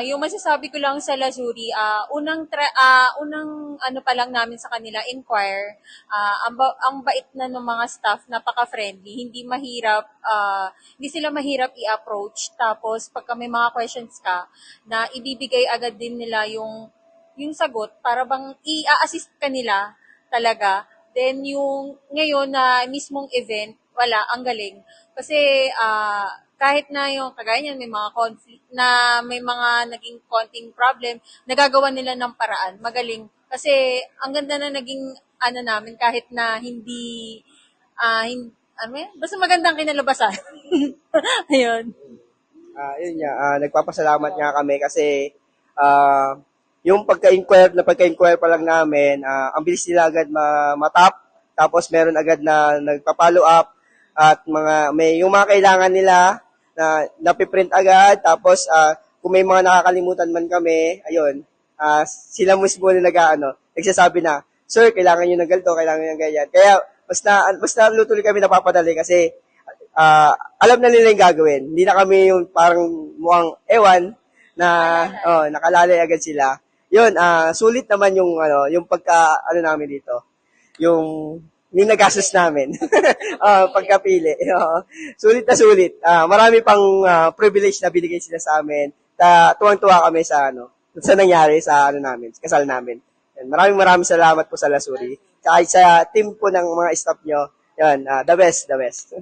Yung masasabi ko lang sa Lazuri, unang ano pa lang namin sa kanila, inquire. Ang bait na ng mga staff, napaka-friendly, hindi sila mahirap i-approach. Tapos pagka may mga questions ka, na ibibigay agad din nila yung sagot para bang i-assist ka nila talaga. Then yung ngayon na mismong event, wala, ang galing. Kasi kahit na yung kagaya niyan, may mga conflict na may mga naging konting problem, nagagawa nila ng paraan. Magaling. Kasi ang ganda na naging ano namin kahit na hindi ano yun? Basta magandang kinalabasan. Ayun. Yun nga, nagpapasalamat nga kami kasi yung pagka-inquire pa lang namin, ang bilis nila agad matap, tapos meron agad na nagpa-follow up at yung mga kailangan nila na napiprint agad, tapos kung may mga nakakalimutan man kami, ayun, sila mismo na nagsasabi na, sir, kailangan nyo ng ganito, kailangan nyo ng ganyan. Kaya basta lutuloy kami napapadali kasi alam na nila yung gagawin. Hindi na kami yung parang mukhang ewan na nakalalay agad sila. Yun, sulit naman yung namin dito. Yung nagastos namin. Pagkapili. Sulit na sulit. Marami pang privilege na binigay sila sa amin. Tuwang-tuwa kami sa nangyari sa namin, kasal namin. Yan, maraming salamat po sa Lasuri. Kahit sa team po ng mga staff nyo. Yan, the best, the best.